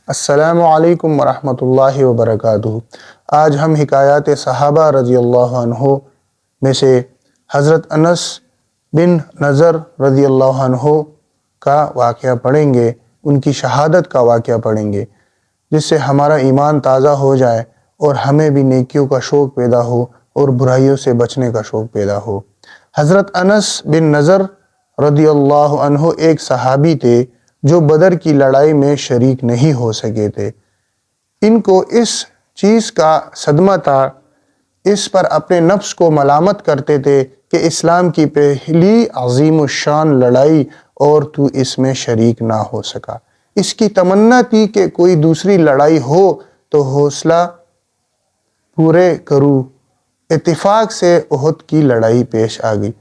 السلام علیکم ورحمۃ اللہ وبرکاتہ۔ آج ہم حکایات صحابہ رضی اللہ عنہ میں سے حضرت انس بن نضر رضی اللہ عنہ کا واقعہ پڑھیں گے، ان کی شہادت کا واقعہ پڑھیں گے، جس سے ہمارا ایمان تازہ ہو جائے اور ہمیں بھی نیکیوں کا شوق پیدا ہو اور برائیوں سے بچنے کا شوق پیدا ہو۔ حضرت انس بن نضر رضی اللہ عنہ ایک صحابی تھے جو بدر کی لڑائی میں شریک نہیں ہو سکے تھے۔ ان کو اس چیز کا صدمہ تھا، اس پر اپنے نفس کو ملامت کرتے تھے کہ اسلام کی پہلی عظیم الشان لڑائی اور تو اس میں شریک نہ ہو سکا۔ اس کی تمنا تھی کہ کوئی دوسری لڑائی ہو تو حوصلہ پورے کروں۔ اتفاق سے احد کی لڑائی پیش آ گئی،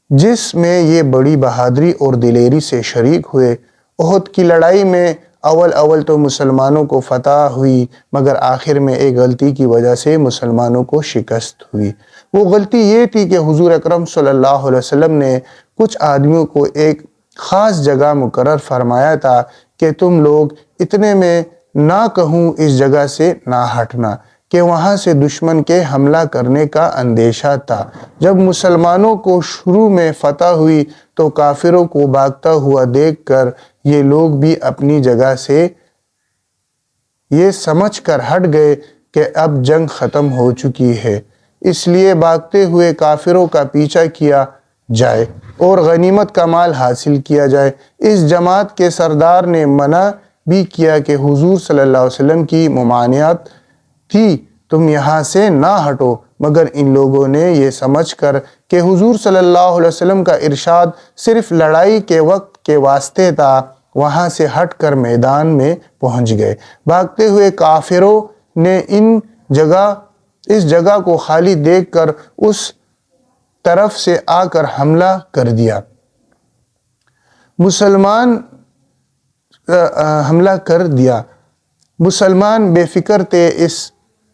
جس میں یہ بڑی بہادری اور دلیری سے شریک ہوئے۔ احد کی لڑائی میں اول تو مسلمانوں کو فتح ہوئی، مگر آخر میں ایک غلطی کی وجہ سے مسلمانوں کو شکست ہوئی۔ وہ غلطی یہ تھی کہ حضور اکرم صلی اللہ علیہ وسلم نے کچھ آدمیوں کو ایک خاص جگہ مقرر فرمایا تھا کہ تم لوگ اتنے میں نہ کہوں اس جگہ سے نہ ہٹنا، کہ وہاں سے دشمن کے حملہ کرنے کا اندیشہ تھا۔ جب مسلمانوں کو شروع میں فتح ہوئی تو کافروں کو بھاگتا ہوا دیکھ کر یہ لوگ بھی اپنی جگہ سے یہ سمجھ کر ہٹ گئے کہ اب جنگ ختم ہو چکی ہے، اس لیے بھاگتے ہوئے کافروں کا پیچھا کیا جائے اور غنیمت کا مال حاصل کیا جائے۔ اس جماعت کے سردار نے منع بھی کیا کہ حضور صلی اللہ علیہ وسلم کی ممانعت تھی، تم یہاں سے نہ ہٹو، مگر ان لوگوں نے یہ سمجھ کر کہ حضور صلی اللہ علیہ وسلم کا ارشاد صرف لڑائی کے وقت کے واسطے تھا، وہاں سے ہٹ کر میدان میں پہنچ گئے۔ بھاگتے ہوئے کافروں نے اس جگہ کو خالی دیکھ کر اس طرف سے آ کر حملہ کر دیا۔ مسلمان بے فکر تھے، اس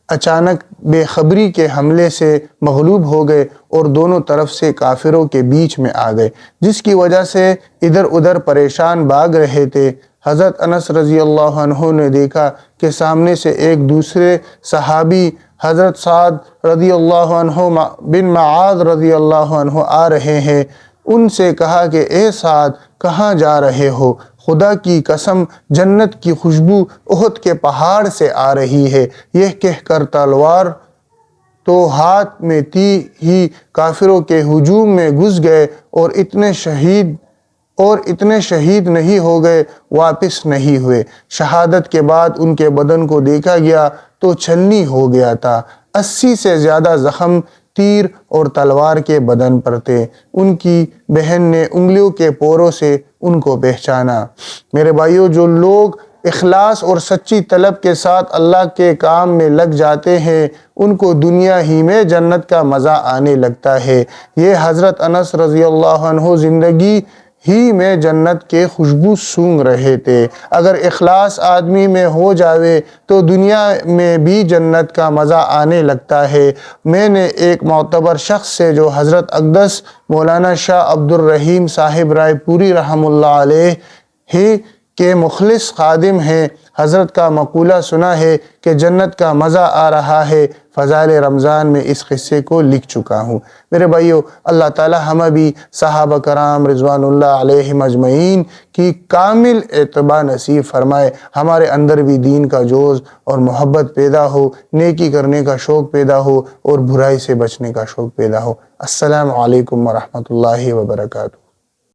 اچانک بے خبری کے حملے سے مغلوب ہو گئے اور دونوں طرف سے کافروں کے بیچ میں آ گئے، جس کی وجہ سے ادھر ادھر پریشان بھاگ رہے تھے۔ حضرت انس رضی اللہ عنہ نے دیکھا کہ سامنے سے ایک دوسرے صحابی حضرت سعد رضی اللہ عنہ بن معاذ رضی اللہ عنہ آ رہے ہیں۔ ان سے کہا کہ اے سعد، کہاں جا رہے ہو؟ خدا کی قسم، جنت کی خوشبو احد کے پہاڑ سے آ رہی ہے۔ یہ کہہ کر تلوار تو ہاتھ میں تھی ہی کافروں کے ہجوم میں گھس گئے اور اتنے شہید نہیں ہو گئے، واپس نہیں ہوئے۔ شہادت کے بعد ان کے بدن کو دیکھا گیا تو چھلنی ہو گیا تھا۔ 80 سے زیادہ زخم تیر اور تلوار کے بدن پر تھے۔ ان کی بہن نے انگلیوں کے پوروں سے ان کو پہچانا۔ میرے بھائیوں، جو لوگ اخلاص اور سچی طلب کے ساتھ اللہ کے کام میں لگ جاتے ہیں، ان کو دنیا ہی میں جنت کا مزہ آنے لگتا ہے۔ یہ حضرت انس رضی اللہ عنہ زندگی ہی میں جنت کے خوشبو سونگھ رہے تھے۔ اگر اخلاص آدمی میں ہو جاوے تو دنیا میں بھی جنت کا مزہ آنے لگتا ہے۔ میں نے ایک معتبر شخص سے، جو حضرت اقدس مولانا شاہ عبد الرحیم صاحب رائے پوری رحمہ اللہ علیہ کے مخلص خادم ہیں، حضرت کا مقولہ سنا ہے کہ جنت کا مزہ آ رہا ہے۔ فضائل رمضان میں اس قصے کو لکھ چکا ہوں۔ میرے بھائیوں، اللہ تعالی ہمیں بھی صحابہ کرام رضوان اللہ علیہم اجمعین کی کامل اتباع نصیب فرمائے، ہمارے اندر بھی دین کا جوش اور محبت پیدا ہو، نیکی کرنے کا شوق پیدا ہو اور برائی سے بچنے کا شوق پیدا ہو۔ السلام علیکم ورحمۃ اللہ وبرکاتہ۔